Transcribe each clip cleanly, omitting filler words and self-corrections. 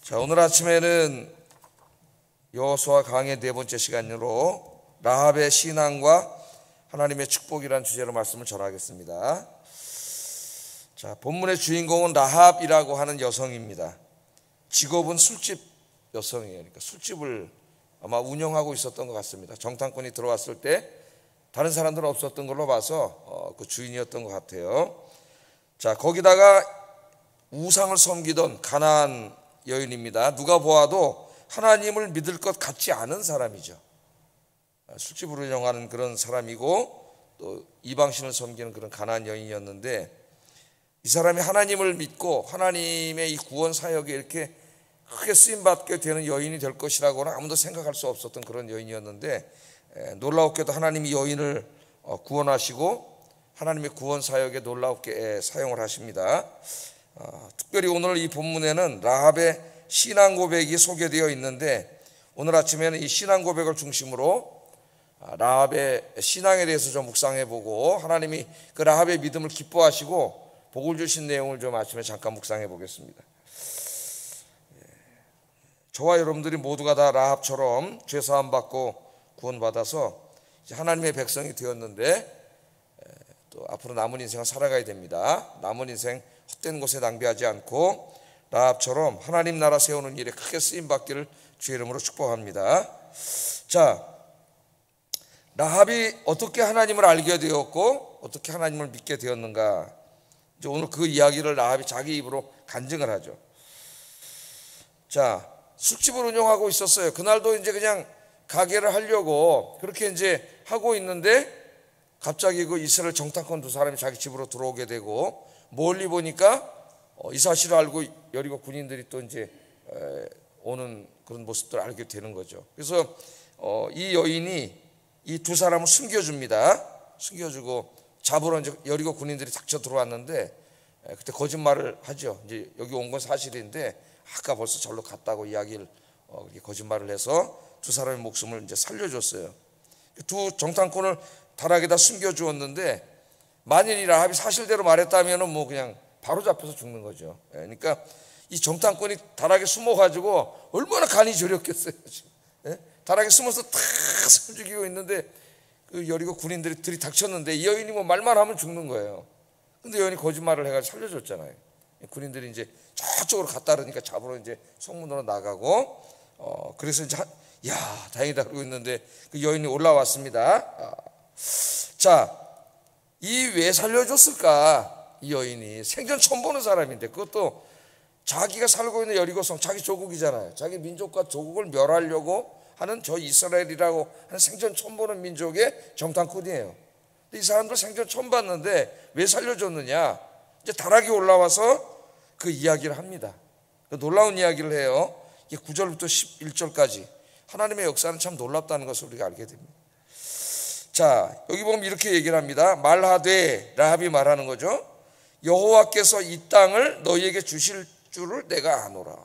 자, 오늘 아침에는 여호수아 강의 네 번째 시간으로 라합의 신앙과 하나님의 축복이라는 주제로 말씀을 전하겠습니다. 자, 본문의 주인공은 라합이라고 하는 여성입니다. 직업은 술집 여성이에요. 그러니까 술집을 아마 운영하고 있었던 것 같습니다. 정탐꾼이 들어왔을 때 다른 사람들은 없었던 걸로 봐서 그 주인이었던 것 같아요. 자, 거기다가 우상을 섬기던 가나안 여인입니다. 누가 보아도 하나님을 믿을 것 같지 않은 사람이죠. 술집을 운영하는 그런 사람이고 또 이방신을 섬기는 그런 가나안 여인이었는데, 이 사람이 하나님을 믿고 하나님의 이 구원 사역에 이렇게 크게 쓰임받게 되는 여인이 될 것이라고는 아무도 생각할 수 없었던 그런 여인이었는데, 놀라웠게도 하나님이 여인을 구원하시고 하나님의 구원 사역에 놀랍게 사용을 하십니다. 특별히 오늘 이 본문에는 라합의 신앙 고백이 소개되어 있는데, 오늘 아침에는 이 신앙 고백을 중심으로 라합의 신앙에 대해서 좀 묵상해보고 하나님이 그 라합의 믿음을 기뻐하시고 복을 주신 내용을 좀 아침에 잠깐 묵상해 보겠습니다. 저와 여러분들이 모두가 다 라합처럼 죄 사함 받고 구원받아서 이제 하나님의 백성이 되었는데, 또 앞으로 남은 인생을 살아가야 됩니다. 남은 인생 헛된 곳에 낭비하지 않고 라합처럼 하나님 나라 세우는 일에 크게 쓰임받기를 주의 이름으로 축복합니다. 자, 라합이 어떻게 하나님을 알게 되었고 어떻게 하나님을 믿게 되었는가, 이제 오늘 그 이야기를 라합이 자기 입으로 간증을 하죠. 자, 술집을 운영하고 있었어요. 그날도 이제 그냥 가게를 하려고 그렇게 이제 하고 있는데, 갑자기 그 이스라엘 정탐꾼 두 사람이 자기 집으로 들어오게 되고, 멀리 보니까 이 사실을 알고 여리고 군인들이 또 이제 오는 그런 모습들을 알게 되는 거죠. 그래서 이 여인이 이 두 사람을 숨겨줍니다. 숨겨주고 잡으러 이제 여리고 군인들이 닥쳐 들어왔는데, 그때 거짓말을 하죠. 이제 여기 온 건 사실인데 아까 벌써 절로 갔다고 이야기를 거짓말을 해서 두 사람의 목숨을 이제 살려줬어요. 두 정탐꾼을 다락에다 숨겨주었는데, 만일 이 라합이 사실대로 말했다면은 뭐 그냥 바로 잡혀서 죽는 거죠. 그러니까 이 정탐꾼이 다락에 숨어가지고 얼마나 간이 저렸겠어요. 다락에 숨어서 탁 숨죽이고 있는데 그 여리고 군인들이 들이닥쳤는데, 이 여인이 뭐 말만 하면 죽는 거예요. 근데 여인이 거짓말을 해가지고 살려줬잖아요. 군인들이 이제 저쪽으로 갔다 그러니까 잡으러 이제 성문으로 나가고, 그래서 이제 야 다행이다 그러고 있는데 그 여인이 올라왔습니다. 자, 이 왜 살려줬을까? 이 여인이 생전 처음 보는 사람인데, 그것도 자기가 살고 있는 여리고성, 자기 조국이잖아요. 자기 민족과 조국을 멸하려고 하는 저 이스라엘이라고 하는 생전 처음 보는 민족의 정탐꾼이에요. 이 사람들 생전 처음 봤는데 왜 살려줬느냐? 이제 다락이 올라와서 그 이야기를 합니다. 그 놀라운 이야기를 해요. 9절부터 11절까지 하나님의 역사는 참 놀랍다는 것을 우리가 알게 됩니다. 자, 여기 보면 이렇게 얘기를 합니다. 말하되, 라합이 말하는 거죠. 여호와께서 이 땅을 너희에게 주실 줄을 내가 아노라.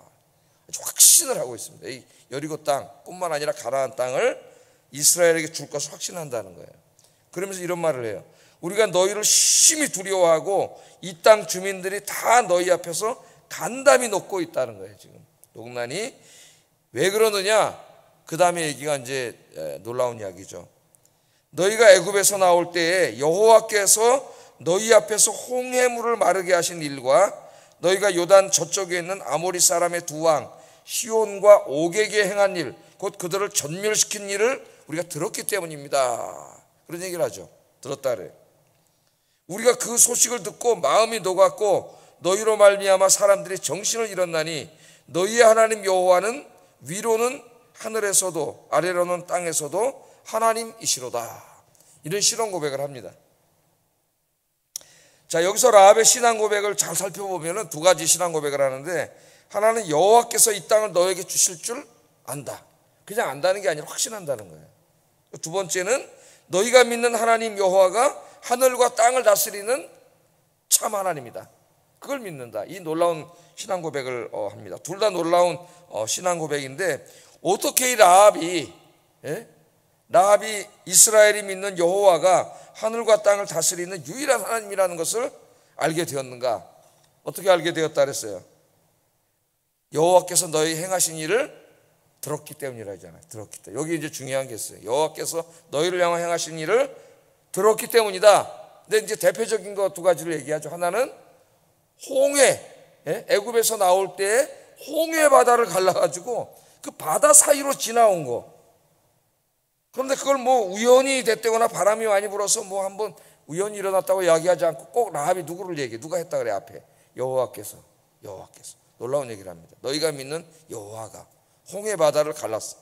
아주 확신을 하고 있습니다. 이 여리고 땅뿐만 아니라 가나안 땅을 이스라엘에게 줄 것을 확신한다는 거예요. 그러면서 이런 말을 해요. 우리가 너희를 심히 두려워하고 이 땅 주민들이 다 너희 앞에서 간담이 녹고 있다는 거예요. 지금 녹나니 왜 그러느냐? 그 다음에 얘기가 이제 놀라운 이야기죠. 너희가 애굽에서 나올 때에 여호와께서 너희 앞에서 홍해물을 마르게 하신 일과 너희가 요단 저쪽에 있는 아모리 사람의 두 왕 시온과 오게게 행한 일, 곧 그들을 전멸시킨 일을 우리가 들었기 때문입니다. 그런 얘기를 하죠. 들었다 그래요. 우리가 그 소식을 듣고 마음이 녹았고 너희로 말미암아 사람들이 정신을 잃었나니 너희의 하나님 여호와는 위로는 하늘에서도 아래로는 땅에서도 하나님이시로다. 이런 신앙 고백을 합니다. 자, 여기서 라합의 신앙 고백을 잘 살펴보면 두 가지 신앙 고백을 하는데, 하나는 여호와께서 이 땅을 너에게 주실 줄 안다. 그냥 안다는 게 아니라 확신한다는 거예요. 두 번째는 너희가 믿는 하나님 여호와가 하늘과 땅을 다스리는 참 하나님이다. 그걸 믿는다. 이 놀라운 신앙 고백을 합니다. 둘 다 놀라운 신앙 고백인데, 어떻게 이 라합이 이스라엘이 믿는 여호와가 하늘과 땅을 다스리는 유일한 하나님이라는 것을 알게 되었는가? 어떻게 알게 되었다 그랬어요? 여호와께서 너희 행하신 일을 들었기 때문이라 하잖아요. 들었기 때문에. 여기 이제 중요한 게 있어요. 여호와께서 너희를 향해 행하신 일을 들었기 때문이다. 근데 이제 대표적인 거 두 가지를 얘기하죠. 하나는 홍해, 애굽에서 나올 때 홍해 바다를 갈라가지고 그 바다 사이로 지나온 거. 그런데 그걸 뭐 우연히 됐다거나 바람이 많이 불어서 뭐 한번 우연히 일어났다고 이야기하지 않고 꼭 라합이 누구를 얘기해. 누가 했다 그래 앞에. 여호와께서 놀라운 얘기를 합니다. 너희가 믿는 여호와가 홍해 바다를 갈랐어.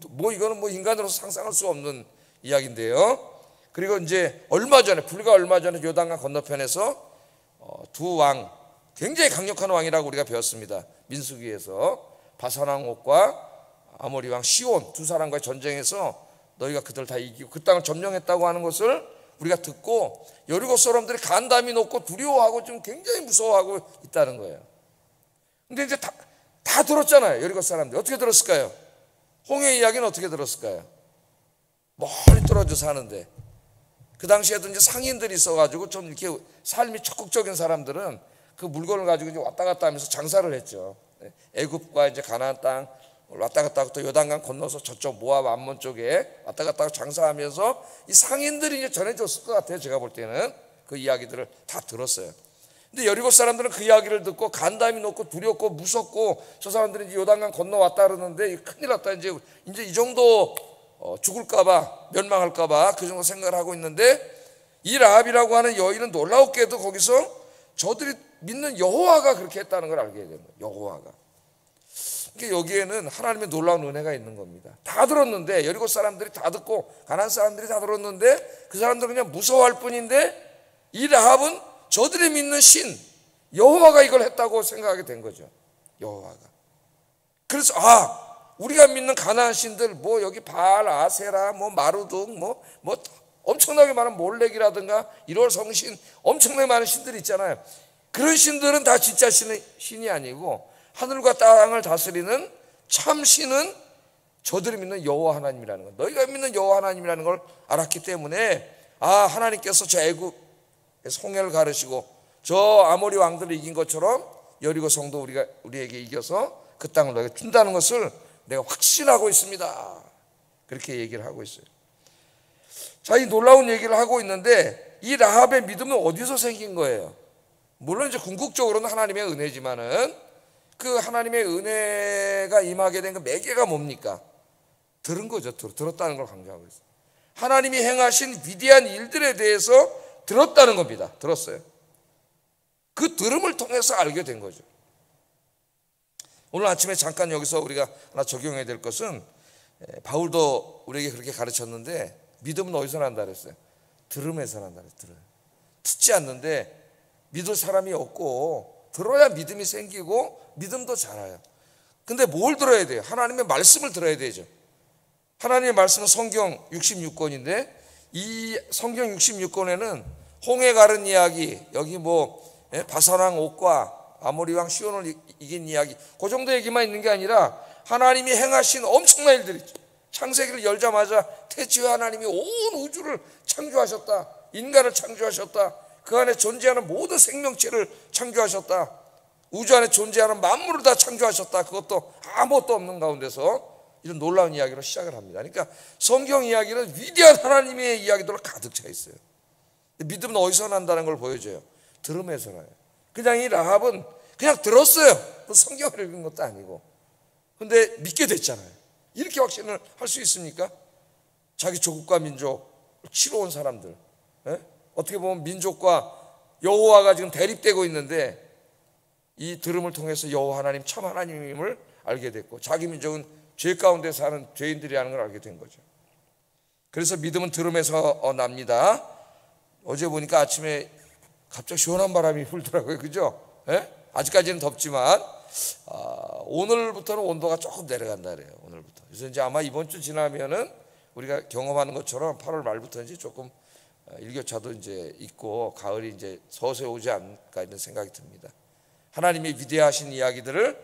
뭐 이거는 뭐 인간으로서 상상할 수 없는 이야기인데요. 그리고 이제 불과 얼마 전에 요단강 건너편에서 두 왕, 굉장히 강력한 왕이라고 우리가 배웠습니다. 민수기에서 바산 왕 옥과 아모리 왕 시온 두 사람과의 전쟁에서 너희가 그들 다 이기고 그 땅을 점령했다고 하는 것을 우리가 듣고 여리고 사람들이 간담이 높고 두려워하고 좀 굉장히 무서워하고 있다는 거예요. 근데 이제 다 들었잖아요. 여리고 사람들이 어떻게 들었을까요? 홍해 이야기는 어떻게 들었을까요? 멀리 떨어져 사는데 그 당시에도 이제 상인들이 있어가지고 좀 이렇게 삶이 적극적인 사람들은 그 물건을 가지고 이제 왔다 갔다 하면서 장사를 했죠. 애굽과 이제 가나안 땅 왔다 갔다 하고 또 요단강 건너서 저쪽 모압 암몬 쪽에 왔다 갔다 하고 장사하면서 이 상인들이 이제 전해줬을 것 같아요. 제가 볼 때는 그 이야기들을 다 들었어요. 근데 여리고 사람들은 그 이야기를 듣고 간담이 높고 두렵고 무섭고 저 사람들이 이제 요단강 건너왔다 그러는데 큰일 났다. 이제 이 정도 죽을까봐 멸망할까봐 그 정도 생각을 하고 있는데 이 라합이라고 하는 여인은 놀라웠게도 거기서 저들이 믿는 여호와가 그렇게 했다는 걸 알게 되는 거예요. 여호와가. 그러니까 여기에는 하나님의 놀라운 은혜가 있는 겁니다. 다 들었는데 여리고 사람들이 다 듣고 가나안 사람들이 다 들었는데 그 사람들은 그냥 무서워할 뿐인데 이 라합은 저들이 믿는 신 여호와가 이걸 했다고 생각하게 된 거죠. 여호와가. 그래서 우리가 믿는 가나안 신들 뭐 여기 바알, 아세라, 뭐 마루둑, 뭐 엄청나게 많은 몰렉이라든가 1월 성신 엄청나게 많은 신들이 있잖아요. 그런 신들은 다 진짜 신이 아니고 하늘과 땅을 다스리는 참 신은 저들이 믿는 여호와 하나님이라는 것. 너희가 믿는 여호와 하나님이라는 걸 알았기 때문에 하나님께서 저 애굽에서 홍해를 가르시고 저 아모리 왕들을 이긴 것처럼 여리고 성도 우리에게 이겨서 그 땅을 너희가 준다는 것을 내가 확신하고 있습니다. 그렇게 얘기를 하고 있어요. 자, 이 놀라운 얘기를 하고 있는데 이 라합의 믿음은 어디서 생긴 거예요? 물론 이제 궁극적으로는 하나님의 은혜지만은 그 하나님의 은혜가 임하게 된 그 매개가 뭡니까? 들은 거죠. 들었다는 걸 강조하고 있어요. 하나님이 행하신 위대한 일들에 대해서 들었다는 겁니다. 들었어요. 그 들음을 통해서 알게 된 거죠. 오늘 아침에 잠깐 여기서 우리가 하나 적용해야 될 것은 바울도 우리에게 그렇게 가르쳤는데 믿음은 어디서 난다 그랬어요? 들음에서 난다 그랬어요. 듣지 않는데 믿을 사람이 없고 들어야 믿음이 생기고 믿음도 자라요. 근데 뭘 들어야 돼요? 하나님의 말씀을 들어야 되죠. 하나님의 말씀은 성경 66권인데 이 성경 66권에는 홍해 가른 이야기, 여기 바산왕 옥과 아모리 왕 시온을 이긴 이야기, 그 정도 얘기만 있는 게 아니라 하나님이 행하신 엄청난 일들이 있죠. 창세기를 열자마자 태초에 하나님이 온 우주를 창조하셨다. 인간을 창조하셨다. 그 안에 존재하는 모든 생명체를 창조하셨다. 우주 안에 존재하는 만물을 다 창조하셨다. 그것도 아무것도 없는 가운데서 이런 놀라운 이야기로 시작을 합니다. 그러니까 성경 이야기는 위대한 하나님의 이야기들로 가득 차 있어요. 믿음은 어디서 난다는 걸 보여줘요. 들음에서 나요. 그냥 이 라합은 그냥 들었어요. 성경을 읽은 것도 아니고. 근데 믿게 됐잖아요. 이렇게 확신을 할 수 있습니까? 자기 조국과 민족을 치러 온 사람들, 어떻게 보면 민족과 여호와가 지금 대립되고 있는데 이 들음을 통해서 여호와 하나님 참 하나님임을 알게 됐고 자기 민족은 죄 가운데 사는 죄인들이라는 걸 알게 된 거죠. 그래서 믿음은 들음에서 납니다. 어제 보니까 아침에 갑자기 시원한 바람이 불더라고요. 그죠? 아직까지는 덥지만 오늘부터는 온도가 조금 내려간다 그래요. 오늘부터. 그래서 이제 아마 이번 주 지나면은 우리가 경험하는 것처럼 8월 말부터 이제 조금 일교차도 이제 있고 가을이 이제 서서히 오지 않을까 이런 생각이 듭니다. 하나님의 위대하신 이야기들을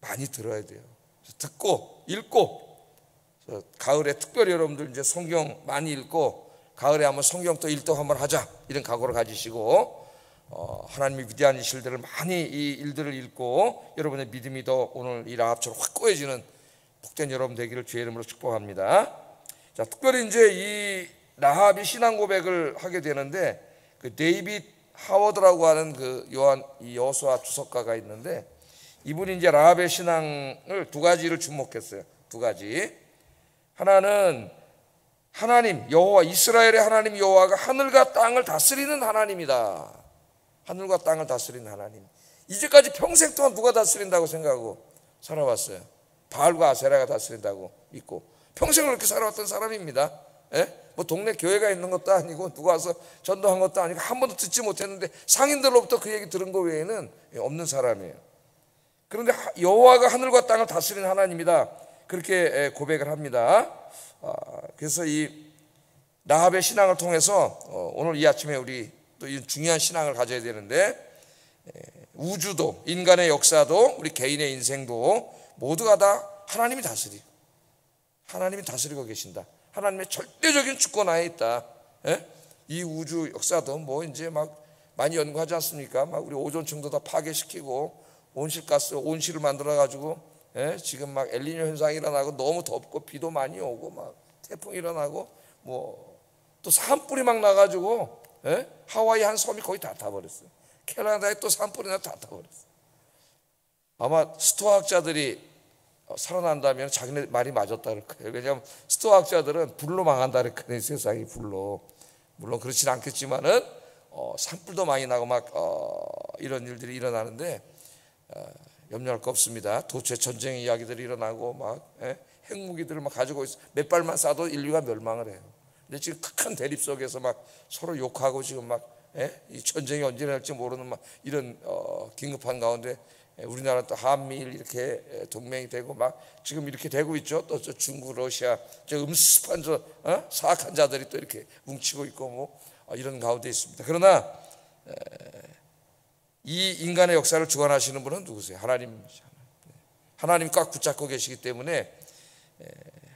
많이 들어야 돼요. 듣고 읽고 가을에 특별히 여러분들 이제 성경 많이 읽고 가을에 한번 성경 또 읽도 한번 하자 이런 각오를 가지시고 하나님의 위대한 일들을 많이 이 일들을 읽고 여러분의 믿음이 더 오늘 이 라합처럼 확고해지는 복된 여러분 되기를 주의 이름으로 축복합니다. 자, 특별히 이제 이 라합이 신앙 고백을 하게 되는데 그 데이빗 하워드라고 하는 그 여호수아 주석가가 있는데 이분이 이제 라합의 신앙을 두 가지를 주목했어요. 두 가지. 하나는 하나님 여호와 이스라엘의 하나님 여호와가 하늘과 땅을 다스리는 하나님이다. 하늘과 땅을 다스리는 하나님. 이제까지 평생 동안 누가 다스린다고 생각하고 살아왔어요? 바알과 아세라가 다스린다고 믿고 평생을 그렇게 살아왔던 사람입니다. 뭐 동네 교회가 있는 것도 아니고 누가 와서 전도한 것도 아니고 한 번도 듣지 못했는데 상인들로부터 그 얘기 들은 거 외에는 없는 사람이에요. 그런데 여호와가 하늘과 땅을 다스리는 하나님이다 그렇게 고백을 합니다. 그래서 이 라합의 신앙을 통해서 오늘 이 아침에 우리 또 이 중요한 신앙을 가져야 되는데 우주도 인간의 역사도 우리 개인의 인생도 모두가 다 하나님이 다스리고 하나님이 다스리고 계신다. 하나님의 절대적인 주권하에 있다. 이 우주 역사도 뭐 이제 막 많이 연구하지 않습니까? 막 우리 오존층도 다 파괴시키고 온실가스 온실을 만들어 가지고 지금 막 엘니뇨 현상이 일어나고 너무 덥고 비도 많이 오고 막 태풍이 일어나고 뭐 또 산불이 막 나가지고 하와이 한 섬이 거의 다 타버렸어요. 캐나다에 또 산불이 나 다 타버렸어요. 아마 스토아학자들이 살아난다면 자기네 말이 맞았다 그럴 거예요. 왜냐하면 스토아학자들은 불로 망한다 그랬거든요. 세상이 불로. 물론 그렇진 않겠지만은 산불도 많이 나고 막 이런 일들이 일어나는데 염려할 거 없습니다. 도체 전쟁 이야기들이 일어나고 막 핵무기들을 막 가지고 있어 몇 발만 쏴도 인류가 멸망을 해요. 근데 지금 큰 대립 속에서 막 서로 욕하고 지금 막 이 전쟁이 언제 날지 모르는 막 이런 긴급한 가운데 우리나라 또 한미일 이렇게 동맹이 되고 막 지금 이렇게 되고 있죠. 또 저 중국, 러시아 저 음습한 저 사악한 자들이 또 이렇게 뭉치고 있고 뭐 이런 가운데 있습니다. 그러나 이 인간의 역사를 주관하시는 분은 누구세요? 하나님이죠. 하나님 꽉 붙잡고 계시기 때문에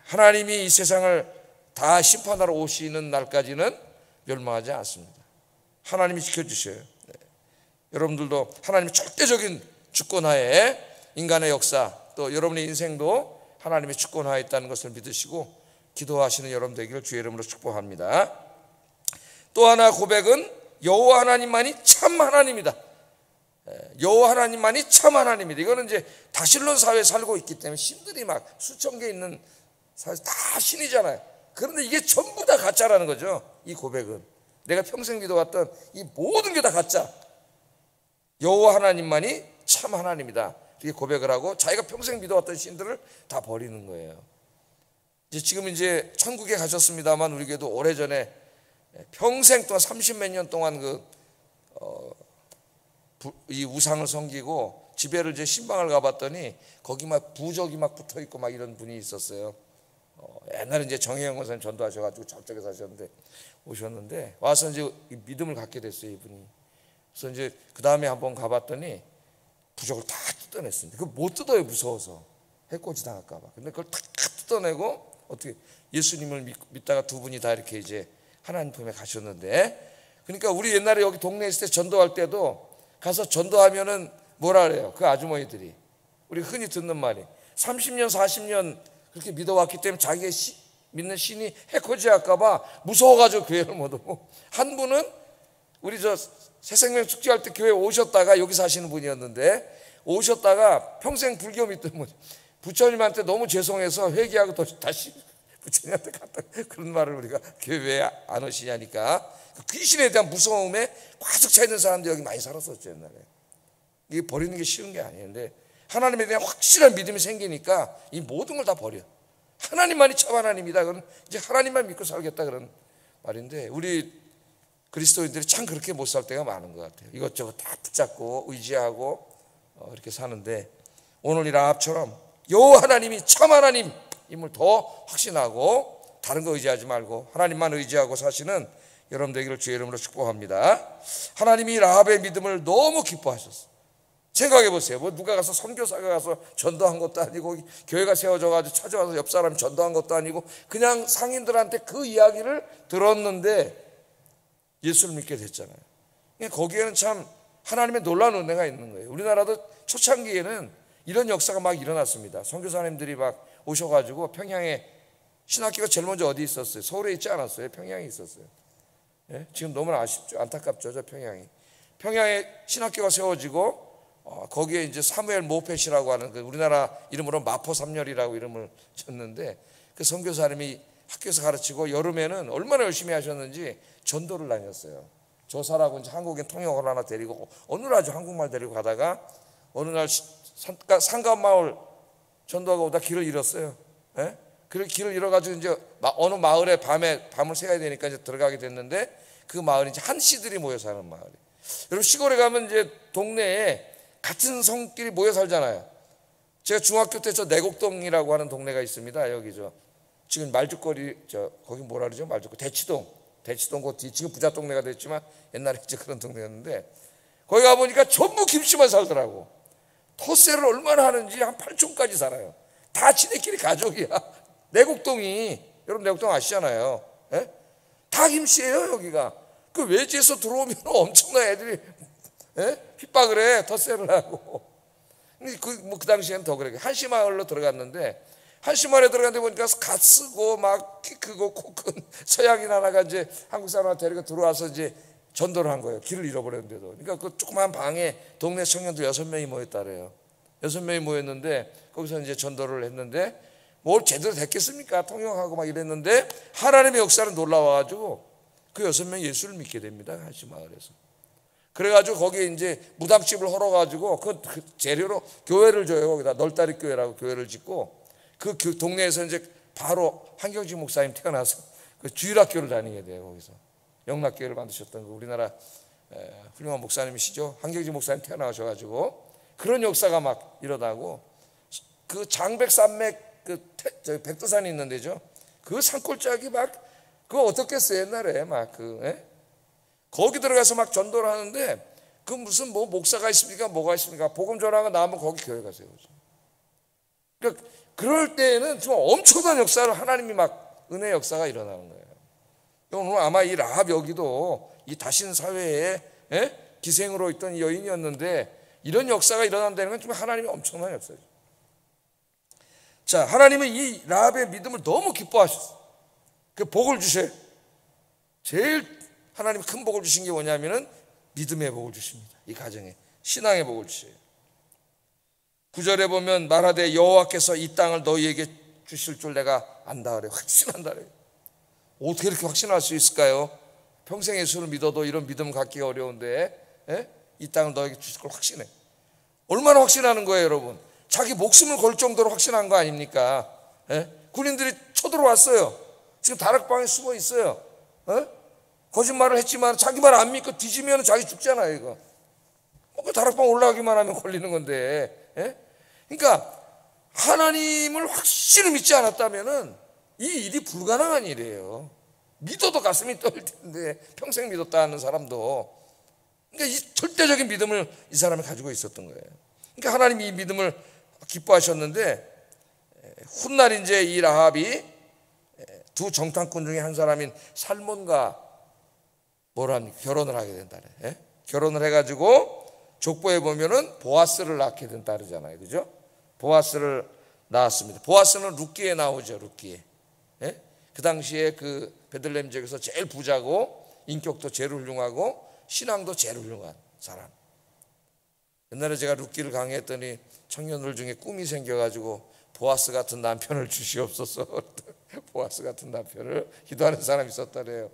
하나님이 이 세상을 다 심판하러 오시는 날까지는 멸망하지 않습니다. 하나님이 지켜주셔요. 여러분들도 하나님의 절대적인 주권하에 인간의 역사 또 여러분의 인생도 하나님의 주권하에 있다는 것을 믿으시고 기도하시는 여러분 되기를 주의 이름으로 축복합니다. 또 하나 고백은 여호와 하나님만이 참 하나님이다. 여호와 하나님만이 참 하나님이다. 이거는 이제 다실론 사회에 살고 있기 때문에 신들이 막 수천 개 있는 사회 다 신이잖아요. 그런데 이게 전부 다 가짜라는 거죠. 이 고백은 내가 평생 믿어왔던 이 모든 게 다 가짜. 여호와 하나님만이 참 하나님이다. 이렇게 고백을 하고 자기가 평생 믿어왔던 신들을 다 버리는 거예요. 지금 이제 천국에 가셨습니다만 우리 교회도 오래전에 평생 동안 30몇 년 동안 이 우상을 섬기고 집에를 이제 신방을 가봤더니 거기 막 부적이 막 붙어 있고 막 이런 분이 있었어요. 옛날에 이제 정혜영 권사님 전도하셔가지고 저쪽에 사셨는데 오셨는데 와서 이제 믿음을 갖게 됐어요, 이분이. 그래서 이제 그 다음에 한번 가봤더니 부적을 다 뜯어냈습니다. 그걸 못 뜯어요, 무서워서 해코지 당할까봐. 근데 그걸 다 뜯어내고 어떻게 예수님을 믿다가 두 분이 다 이렇게 이제 하나님 품에 가셨는데, 그러니까 우리 옛날에 여기 동네에 있을 때 전도할 때도 가서 전도하면은 뭐라 그래요? 그 아주머니들이 우리 흔히 듣는 말이 30년 40년 그렇게 믿어왔기 때문에 자기가 믿는 신이 해코지 할까봐 무서워가지고 교회를 못 오고, 한 분은 우리 저 새생명 축제할 때 교회 오셨다가 여기 사시는 분이었는데 오셨다가 평생 불교 믿던 분, 부처님한테 너무 죄송해서 회개하고 다시 부처님한테 갔다, 그런 말을 우리가 교회에 안 오시냐니까. 귀신에 대한 무서움에 꽉 차 있는 사람들 여기 많이 살았었죠, 옛날에. 이게 버리는 게 쉬운 게 아니었는데 하나님에 대한 확실한 믿음이 생기니까 이 모든 걸 다 버려. 하나님만이 참 하나님이다. 그럼 이제 하나님만 믿고 살겠다, 그런 말인데 우리 그리스도인들이 참 그렇게 못 살 때가 많은 것 같아요. 이것저것 다 붙잡고 의지하고 이렇게 사는데 오늘 이 라합처럼 여호와 하나님이 참 하나님임을 더 확신하고 다른 거 의지하지 말고 하나님만 의지하고 사시는 여러분 되기를 주의 이름으로 축복합니다. 하나님이 라합의 믿음을 너무 기뻐하셨어요. 생각해 보세요. 뭐 누가 가서 선교사가 가서 전도한 것도 아니고 교회가 세워져가지고 찾아와서 옆 사람이 전도한 것도 아니고 그냥 상인들한테 그 이야기를 들었는데 예수를 믿게 됐잖아요. 거기에는 참 하나님의 놀라운 은혜가 있는 거예요. 우리나라도 초창기에는 이런 역사가 막 일어났습니다. 선교사님들이 막 오셔가지고 평양에, 신학교가 제일 먼저 어디 있었어요? 서울에 있지 않았어요? 평양에 있었어요. 예? 지금 너무나 아쉽죠. 안타깝죠, 저 평양이. 평양에 신학교가 세워지고 거기에 이제 사무엘 모펫이라고 하는 그 우리나라 이름으로 마포 삼열이라고 이름을 쳤는데, 그 선교사님이 학교에서 가르치고 여름에는 얼마나 열심히 하셨는지 전도를 다녔어요. 조사라고 이제 한국인 통역을 하나 데리고 어느 아주 한국말 데리고 가다가 어느 날 산간 마을 전도하고 오다 길을 잃었어요. 예? 그 길을 잃어가지고 이제 어느 마을에 밤을 새야 되니까 이제 들어가게 됐는데, 그 마을이 이제 한씨들이 모여 사는 마을이. 여러분 시골에 가면 이제 동네에 같은 성끼리 모여 살잖아요. 제가 중학교 때 저 내곡동이라고 하는 동네가 있습니다. 여기 지금 말죽거리 거기 뭐라 그러죠? 말죽거리 대치동 그 뒤, 지금 부자 동네가 됐지만 옛날에 이제 그런 동네였는데, 거기 가보니까 전부 김씨만 살더라고. 텃세를 얼마나 하는지 한 8촌까지 살아요. 다 지네끼리 가족이야. 내곡동이, 여러분 내곡동 아시잖아요. 예? 다 김씨예요 여기가. 그 외지에서 들어오면 엄청난 애들이 핍박을 해, 텃세를 하고. 그 당시에는 더 그래. 한시마을로 들어갔는데, 한시마을에 들어갔는데 보니까 갓 쓰고 막 키 크고 코 큰 서양인 하나가 이제 한국 사람한테 데리고 들어와서 이제 전도를 한 거예요. 길을 잃어버렸는데도. 그러니까 그 조그만 방에 동네 청년들 6명이 모였다래요. 6명이 모였는데 거기서 이제 전도를 했는데, 뭘 제대로 됐겠습니까? 통역하고 막 이랬는데 하나님의 역사는 놀라워가지고 그 6명이 예수를 믿게 됩니다. 한시마을에서. 그래가지고 거기에 이제 무당집을 헐어가지고 그 재료로 교회를 줘요. 거기다 널다리 교회라고 교회를 짓고, 그 동네에서 이제 바로 한경직 목사님 태어나서 그 주일학교를 다니게 돼요. 거기서 영락교회를 만드셨던 그 우리나라 훌륭한 목사님이시죠. 한경직 목사님 태어나셔가지고 그런 역사가 막 일어나고, 그 장백산맥 백두산이 있는데죠. 그 산골짜기 막 그거 어떻겠어요 옛날에 막 거기 들어가서 막 전도를 하는데, 그 무슨 뭐 목사가 있습니까? 뭐가 있습니까? 복음 전하가 나오면 거기 교회 가세요. 그러니까 그럴 때에는 정말 엄청난 역사를 하나님이 막 은혜 역사가 일어나는 거예요. 오늘 아마 이 라합 여기도 이 다신 사회에 기생으로 있던 여인이었는데, 이런 역사가 일어난다는 건 정말 하나님의 엄청난 역사죠. 자, 하나님은 이 라합의 믿음을 너무 기뻐하셨어요. 그 복을 주셔요. 제일 하나님이 큰 복을 주신 게 뭐냐면은 믿음의 복을 주십니다. 이 가정에 신앙의 복을 주셔요. 9절에 보면 말하되 여호와께서 이 땅을 너희에게 주실 줄 내가 안다 그래요. 확신한다 그래요. 어떻게 이렇게 확신할 수 있을까요? 평생 예수를 믿어도 이런 믿음 갖기가 어려운데 이 땅을 너에게 주실 걸 확신해. 얼마나 확신하는 거예요 여러분? 자기 목숨을 걸 정도로 확신한 거 아닙니까? 군인들이 쳐들어왔어요. 지금 다락방에 숨어 있어요. 거짓말을 했지만 자기 말 안 믿고 뒤지면 자기 죽잖아요 이거. 그 다락방 올라가기만 하면 걸리는 건데. 그러니까 하나님을 확실히 믿지 않았다면은 이 일이 불가능한 일이에요. 믿어도 가슴이 떨릴 텐데, 평생 믿었다 하는 사람도. 그러니까 이 절대적인 믿음을 이 사람이 가지고 있었던 거예요. 그러니까 하나님이 이 믿음을 기뻐하셨는데, 훗날 이제 이 라합이 두 정탐꾼 중에 한 사람인 살몬과 결혼을 하게 된다. 결혼을 해가지고 족보에 보면은 보아스를 낳게 된다 그러잖아요. 그죠? 보아스를 낳았습니다. 보아스는 룻기에 나오죠. 룻기에. 그 당시에 그 베들레헴 지역에서 제일 부자고 인격도 제일 훌륭하고 신앙도 제일 훌륭한 사람. 옛날에 제가 룻기를 강의했더니 청년들 중에 꿈이 생겨가지고 보아스 같은 남편을 주시옵소서. 보아스 같은 남편을 기도하는 사람이 있었다래요.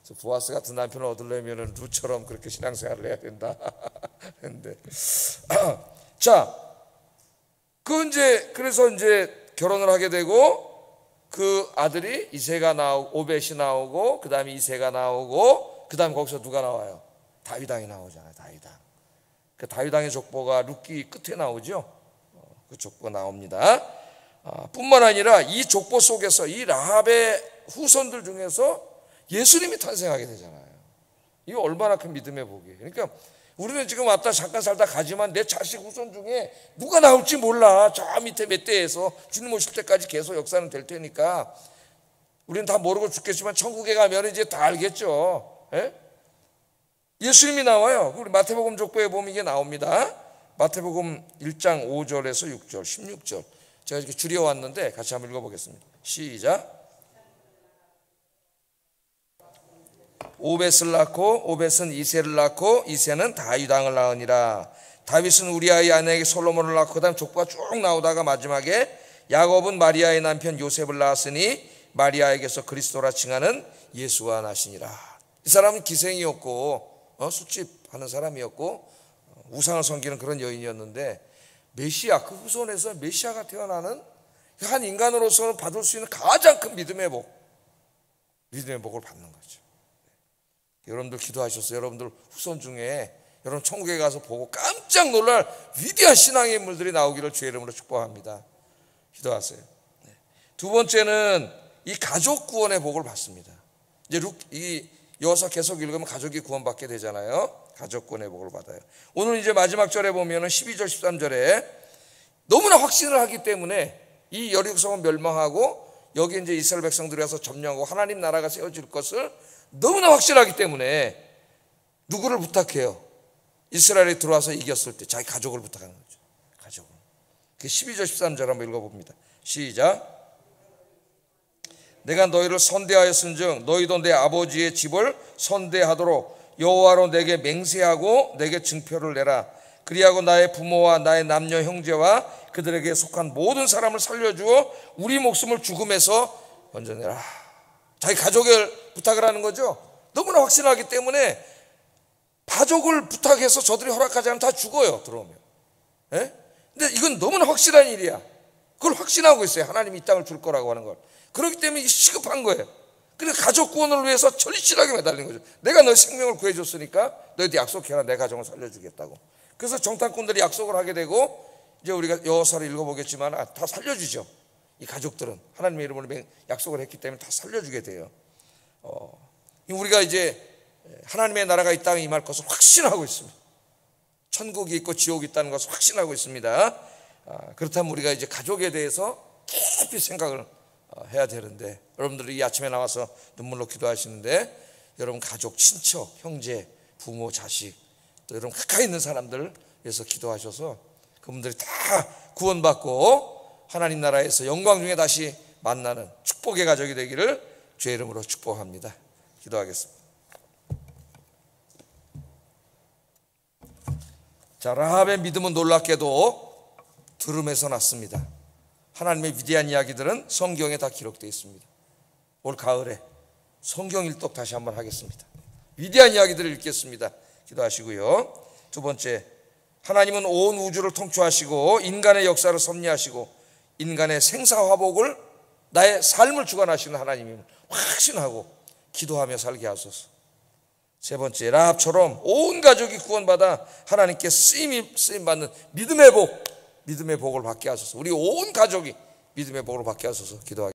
그래서 보아스 같은 남편을 얻으려면 룻처럼 그렇게 신앙생활을 해야 된다. 근데 자, 그래서 이제 결혼을 하게 되고, 그 아들이 이새가 나오고 오벳이 나오고, 그 다음에 이새가 나오고, 그 다음에 거기서 누가 나와요? 다윗왕이 나오잖아요. 다윗왕. 그 다윗왕의 족보가 룻기 끝에 나오죠. 그 족보가 나옵니다. 뿐만 아니라 이 족보 속에서 이 라합의 후손들 중에서 예수님이 탄생하게 되잖아요. 이거 얼마나 큰 믿음의 복이에요. 그러니까 우리는 지금 왔다 잠깐 살다 가지만 내 자식 후손 중에 누가 나올지 몰라. 저 밑에 몇 대에서 주님 오실 때까지 계속 역사는 될 테니까 우리는 다 모르고 죽겠지만 천국에 가면 이제 다 알겠죠. 예수님이 나와요. 우리 마태복음 족보에 보면 이게 나옵니다. 마태복음 1장 5절에서 6절, 16절. 제가 이렇게 줄여왔는데 같이 한번 읽어보겠습니다. 시작. 오벳을 낳고 오벳은 이새를 낳고 이새는 다윗 왕을 낳으니라. 다윗은 우리아의 아내에게 솔로몬을 낳고 그다음 족보가 쭉 나오다가 마지막에 야곱은 마리아의 남편 요셉을 낳았으니 마리아에게서 그리스도라 칭하는 예수가 나시니라. 이 사람은 기생이었고 술집하는 사람이었고 우상을 섬기는 그런 여인이었는데 메시아, 그 후손에서 메시아가 태어나는 한 인간으로서는 받을 수 있는 가장 큰 믿음의 복을 받는 거죠. 여러분들 기도하셨어요? 여러분들 후손 중에 여러분 천국에 가서 보고 깜짝 놀랄 위대한 신앙의 인물들이 나오기를 주의 이름으로 축복합니다. 기도하세요. 두 번째는 이 가족 구원의 복을 받습니다. 이제 이 여호수아 계속 읽으면 가족이 구원받게 되잖아요. 가족 구원의 복을 받아요. 오늘 이제 마지막 절에 보면은 12절 13절에 너무나 확신을 하기 때문에 이 여리고성은 멸망하고 여기 이제 이스라엘 백성들이 와서 점령하고 하나님 나라가 세워질 것을 너무나 확실하기 때문에 누구를 부탁해요? 이스라엘에 들어와서 이겼을 때 자기 가족을 부탁하는 거죠. 가족을. 그 12절 13절 한번 읽어봅니다. 시작. 내가 너희를 선대하였은즉 너희도 내 아버지의 집을 선대하도록 여호와로 내게 맹세하고 내게 증표를 내라. 그리하고 나의 부모와 나의 남녀 형제와 그들에게 속한 모든 사람을 살려주어 우리 목숨을 죽음에서 건져내라. 자기 가족을 부탁을 하는 거죠. 너무나 확신하기 때문에 가족을 부탁해서 저들이 허락하지 않으면 다 죽어요. 들어오면. 예? 근데 이건 너무나 확실한 일이야. 그걸 확신하고 있어요. 하나님이 이 땅을 줄 거라고 하는 걸. 그렇기 때문에 이게 시급한 거예요. 그래서 가족 구원을 위해서 절실하게 매달린 거죠. 내가 너의 생명을 구해줬으니까 너희도 약속해라. 내 가정을 살려주겠다고. 그래서 정탐꾼들이 약속을 하게 되고 이제 우리가 여호수아를 읽어보겠지만 다 살려주죠. 이 가족들은 하나님의 이름으로 약속을 했기 때문에 다 살려주게 돼요. 우리가 이제 하나님의 나라가 이 땅에 임할 것을 확신하고 있습니다. 천국이 있고 지옥이 있다는 것을 확신하고 있습니다. 그렇다면 우리가 이제 가족에 대해서 깊이 생각을 해야 되는데 여러분들이 이 아침에 나와서 눈물로 기도하시는데 여러분 가족, 친척, 형제, 부모, 자식 또 여러분 가까이 있는 사람들 위해서 기도하셔서 그분들이 다 구원받고 하나님 나라에서 영광 중에 다시 만나는 축복의 가족이 되기를 주의 이름으로 축복합니다. 기도하겠습니다. 자, 라합의 믿음은 놀랍게도 들음에서 났습니다. 하나님의 위대한 이야기들은 성경에 다 기록되어 있습니다. 올 가을에 성경 일독 다시 한번 하겠습니다. 위대한 이야기들을 읽겠습니다. 기도하시고요. 두 번째, 하나님은 온 우주를 통치하시고 인간의 역사를 섭리하시고 인간의 생사화복을 나의 삶을 주관하시는 하나님임을 확신하고 기도하며 살게 하소서. 세 번째, 라합처럼 온 가족이 구원받아 하나님께 쓰임받는 믿음의 복을 받게 하소서. 우리 온 가족이 믿음의 복을 받게 하소서. 기도하겠습니다.